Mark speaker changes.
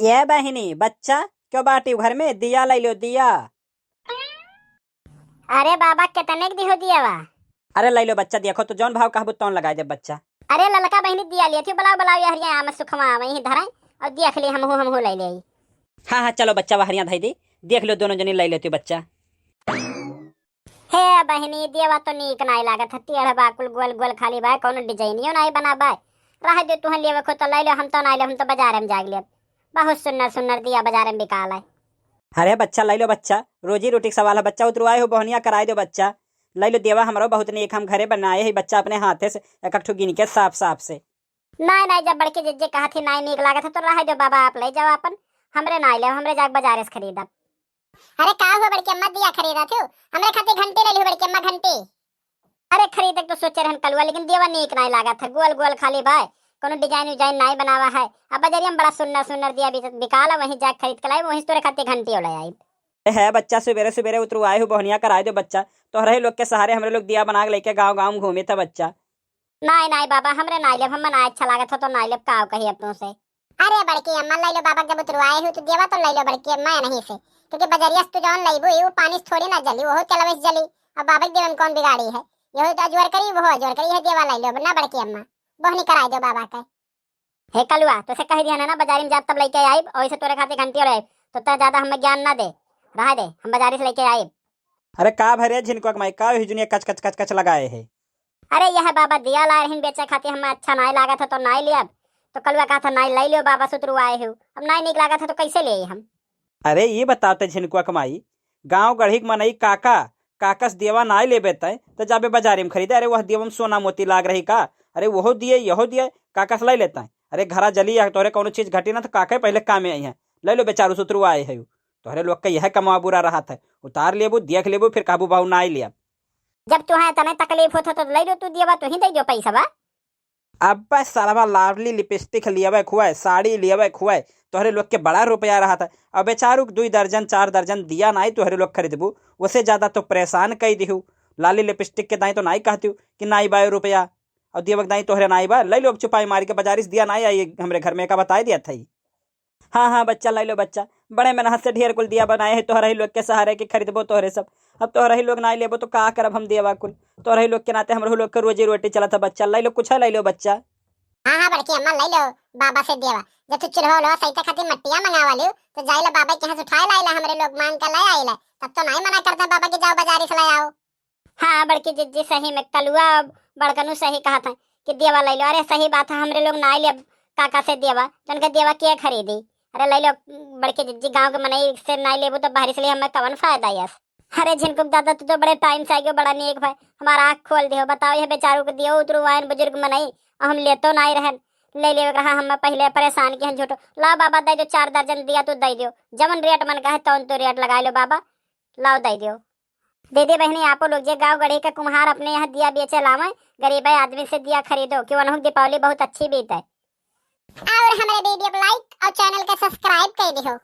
Speaker 1: ये बहिनी बच्चा क्यों बाटी घर में दिया लै लो दिया।
Speaker 2: अरे बाबा कितने के दिहो दिया वा।
Speaker 1: अरे लै लो बच्चा, देखो तो जौन भाव कहबो तौन लगाए दे बच्चा।
Speaker 2: अरे ललका बहिनी दिया लिया थी, बुलाओ बुलाओ यार ये आम सुखमा वहीं धराई और देख ली हमहू ले ले।
Speaker 1: हाँ हाँ चलो बच्चा वहरिया धाई दी, देख लो दोनों जनी लै लेती बच्चा।
Speaker 2: हे बहिनी देवा तो नीक नाई लागत, टेढ़ बाकुल गोल गोल खाली बा, कोनो डिजाइनियो नाई बना बा। रह दे तुहन लेवे खो तो लै लो, हम तो नाई ले, हम तो बाजार में जाग ले। बहुत सुन्नर सुन्नर दिया बाजार में बिकाल है।
Speaker 1: अरे बच्चा लै लो बच्चा, रोजी रोटी का सवाल है बच्चा, उतरवाए हो बहनिया कराए दो बच्चा। लै लो देवा हमारो बहुत नेक, हम घरे बनाए है बच्चा अपने हाथे से एक ठो गिन के साफ साफ से।
Speaker 2: नाई नाई जब बड़के जिज्जे कहा थी नाई नीक लागत है तो रह दो बाबा, आप ले जाओ अपन, हमरे नाई ले, हमरे जाग बाजार से खरीदब। अरे का हुआ बड़के अम्मा दिया खरीदा थे, हमरे खाते घंटे ले ली बड़के अम्मा घंटे। अरे खरीदे तो सोचे रहन कलुआ, लेकिन देवा नीक नाई लागत है, गोल गोल खाली भाई, कोनो डिजाइन उजाइन नाई बनावा है। अब बाजारिया में बड़ा सुन्नर सुन्नर दिया बिकाला, वहीं जाके खरीद के लाई, वहीं तोरे खाते घंटे ले आई।
Speaker 1: है बच्चा सवेरे सवेरे उतरवाए हो बहनिया कराए दो बच्चा, तो रहे लोग के सहारे हमरे लोग दिया बना के लेके गाँव गाँव घूमे था बच्चा।
Speaker 2: नाई नाई बाबा हमरे नाई लेब, हम नाई अच्छा लागत हो तो नाई लेब, का कही अपनों से। अरे बड़की अम्मा लै लो बाबा, जब उतरवाए हो तो देवा तो लै लो बड़की अम्मा नहीं से, क्योंकि बजरिया से तो जौन लईबो ये पानी से थोड़ी ना जली, वो चलवे से जली। अब बाबा के देवन कौन बिगाड़ी है, यही तो अजवर करी वो अजवर करी है, देवा लै लो ना बड़की अम्मा, बोहनी कराई दो बाबा के। हे कलुआ तो से कह दिया ना बाजारी में जाब तब लेके आइब, और से तोरे खाते घंटी ले तो ज्यादा हमें ज्ञान ना दे, रह दे हम बाजारी से लेके आइब।
Speaker 1: अरे का भरे झिनको कमाई का हिजुनिया कच कच कच कच लगाए है।
Speaker 2: अरे यह बाबा दिया लाए रहीन बेचे खाते, हमें अच्छा नाई लागत है तो नाई लिया, तो कलुआ कहा था नाई लै लो बाबा सुतरुआए हो, अब नाई नीक लागत है तो कैसे ले हम।
Speaker 1: अरे ये बताते झिनको कमाई, गाँव गढ़ी मनई काका काकस देवा नाई ले बेते तो जाबे बाजारी में खरीदे, अरे वह देवा में सोना मोती लाग रही का, अरे वह दिए यहो दिए काकस लै लेता है। अरे घरा जली है तोहरे कोनो चीज घटी ना तो काके पहले कामे आई है, लै लो बेचारू सुतरू आए है, तोहरे लोग का यह कमा बुरा रहा था, उतार लेबू देख लेबू फिर काबू बाबू नाई लिया।
Speaker 2: जब तुम्हें तने तकलीफ होता तो लै लो, तू दिया तू ही दे दो पैसा बा।
Speaker 1: अब सारा लावली लिपस्टिक लियावे खुआए, साड़ी लियावे खुआए, तोहरे लोग के बड़ा रुपया रहा था। अब बेचारू 2 दर्जन 4 दर्जन दिया नाई तोहरे लोग खरीदबू, उससे ज्यादा तो परेशान कई दिहू। लाली लिपस्टिक के दाई तो नाई कहती कि नाई बाय रुपया, और दियवक दाई तोहरे नाई बा, लै लो चुपाई मारी के बाजारी से दिया नाई आई हमरे घर में का बताए दिया था। हाँ हाँ बच्चा लै लो बच्चा, बड़े मेहनत से ढेर कुल दिया बनाए है, तोहरा ही लोग के सहारे के खरीदबो तोहरे सब। अब तोहरा ही लोग नाई लेबो तो का करब हम देवा कुल, तोहरा ही लोग के नाते हमरो लोग के रोजी रोटी चलत है बच्चा, लै लो कुछ लै लो बच्चा।
Speaker 2: हाँ हाँ बड़की अम्मा लै लो बाबा से देवा, जब तू चुल्हो लो सही खातिर मट्टियां मंगावा लियो तो जाइला बाबा के यहाँ से उठाए लाइला, हमरे लोग मांग के ले आइला, तब तो नहीं मना करता बाबा के जाओ बाजारी से ले आओ। हाँ बड़की जिज्जी सही में कलुआ बड़कनू सही कहा था कि देवा लै लो। अरे सही बात है, हमरे लोग नाई ले काका से देवा, तो उनके देवा के खरीदी। अरे लै लो बड़की जिज्जी, गाँव के मनई से नाई लेबू तो बाहरी से ले हमें कवन फायदा यस। अरे झिनकुक दादा तू तो बड़े टाइम से आई, बड़ा नेक भाई, हमारा आँख खोल दियो, बताओ ये बेचारू को दियो उतरू आयन बुजुर्ग मनई, हम ले तो नहीं रहन, ले ले रहा हम पहले परेशान के झूठो। ला बाबा दे दो 4 दर्जन दिया तो दे दो, जमन रेट मन का है तो रेट लगा लो बाबा, लाओ दे दो। दे दे बहनी आपो लोग जे गाँव गढ़ी का कुम्हार अपने यहाँ दिया बेचे लावे, गरीब आदमी से दिया खरीदो, क्यों अनहुक दीपावली बहुत अच्छी बीत है। और हमारे वीडियो को लाइक और चैनल का सब्सक्राइब कर दियो।